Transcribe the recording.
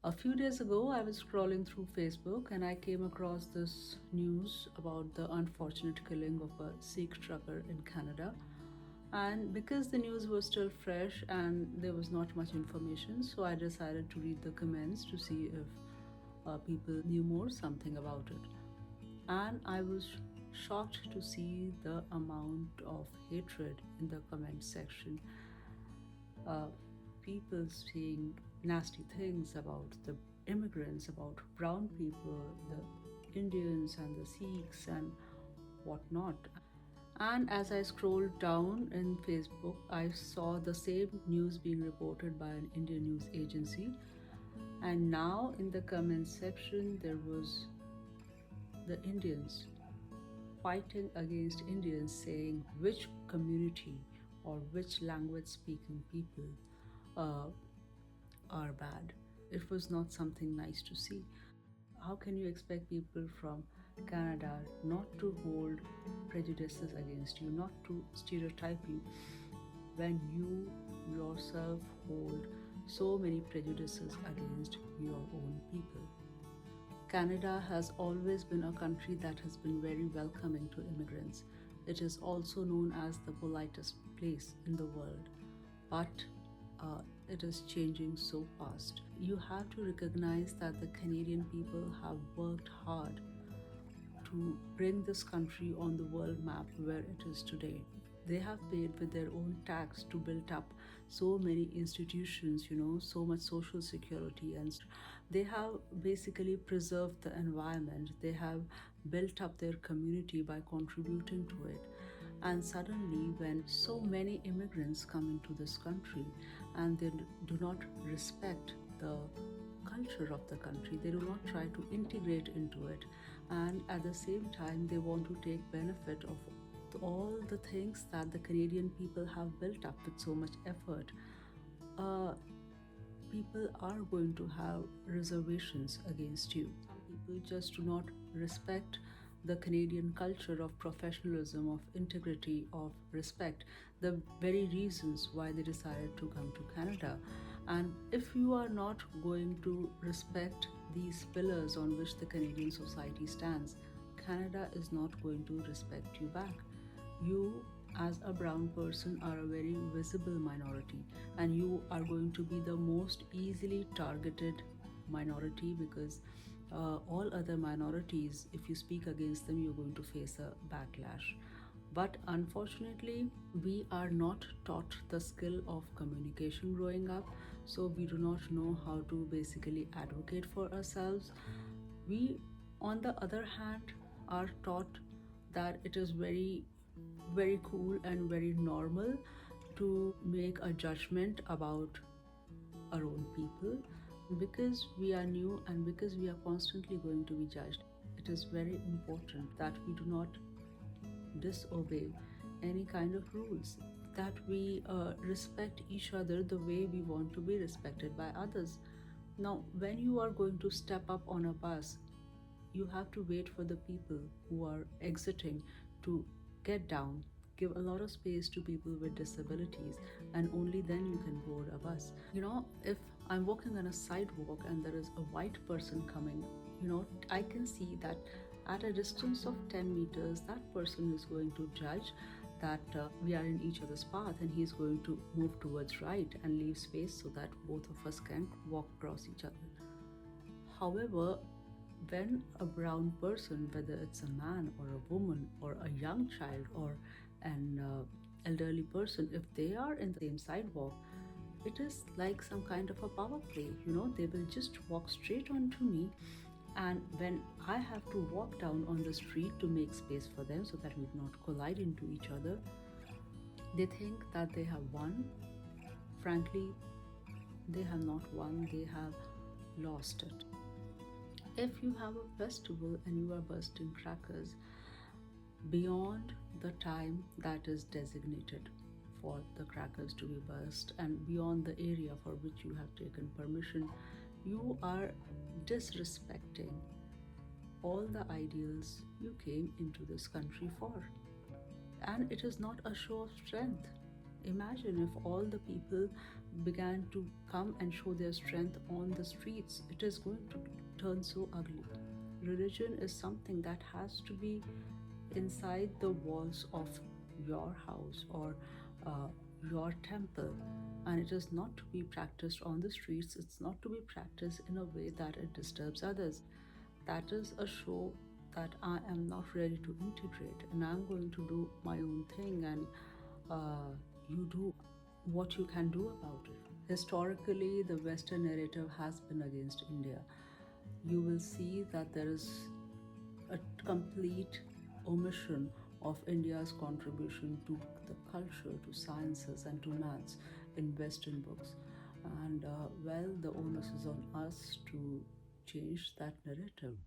A few days ago, I was scrolling through Facebook and I came across this news about the unfortunate killing of a Sikh trucker in Canada. And because the news was still fresh and there was not much information, so I decided to read the comments to see if people knew more something about it. And I was shocked to see the amount of hatred in the comment section. uh, People saying nasty things about the immigrants, about brown people, the Indians and the Sikhs and whatnot. And as I scrolled down in Facebook, I saw the same news being reported by an Indian news agency. And now in the comment section, there was the Indians fighting against Indians, saying which community or which language speaking people uh, are bad. It was not something nice to see. How can you expect people from Canada not to hold prejudices against you, not to stereotype you, when you yourself hold so many prejudices against your own people? Canada has always been a country that has been very welcoming to immigrants. It is also known as the politest place in the world. But uh, it is changing so fast. You have to recognize that the Canadian people have worked hard to bring this country on the world map where it is today. They have paid with their own tax to build up so many institutions, so much social security, and they have basically preserved the environment. They have built up their community by contributing to it. And suddenly, when so many immigrants come into this country and they do not respect the culture of the country, they do not try to integrate into it, and at the same time, they want to take benefit of all the things that the Canadian people have built up with so much effort. Uh, People are going to have reservations against you. Some people just do not respect the Canadian culture of professionalism, of integrity, of respect, the very reasons why they decided to come to Canada. And if you are not going to respect these pillars on which the Canadian society stands, Canada is not going to respect you back. You, as a brown person, are a very visible minority, and you are going to be the most easily targeted minority, because all other minorities, if you speak against them, you're going to face a backlash. But unfortunately, we are not taught the skill of communication growing up, so we do not know how to basically advocate for ourselves. We, on the other hand, are taught that it is very, very cool and very normal to make a judgment about our own people. Because we are new and because we are constantly going to be judged, it is very important that we do not disobey any kind of rules, that we respect each other the way we want to be respected by others. Now, when you are going to step up on a bus, you have to wait for the people who are exiting to get down. Give a lot of space to people with disabilities, and only then you can board a bus. If I'm walking on a sidewalk and there is a white person coming, I can see that at a distance of 10 meters, that person is going to judge that we are in each other's path, and he's going to move towards right and leave space so that both of us can walk across each other. However, when a brown person, whether it's a man or a woman or a young child or an elderly person, if they are in the same sidewalk, it is like some kind of a power play. They will just walk straight onto me, and when I have to walk down on the street to make space for them so that we do not collide into each other, they think that they have won. Frankly, they have not won, they have lost it. If you have a festival and you are bursting crackers beyond the time that is designated for the crackers to be burst and beyond the area for which you have taken permission, you are disrespecting all the ideals you came into this country for. And it is not a show of strength. Imagine if all the people began to come and show their strength on the streets, it is going to turn so ugly. Religion is something that has to be inside the walls of your house or uh, your temple, and it is not to be practiced on the streets. It's not to be practiced in a way that it disturbs others. That is a show that I am not ready to integrate, and I'm going to do my own thing, and you do what you can do about it. Historically, the Western narrative has been against India. You will see that there is a complete omission of India's contribution to the culture, to sciences, and to maths in Western books. And well, the onus is on us to change that narrative.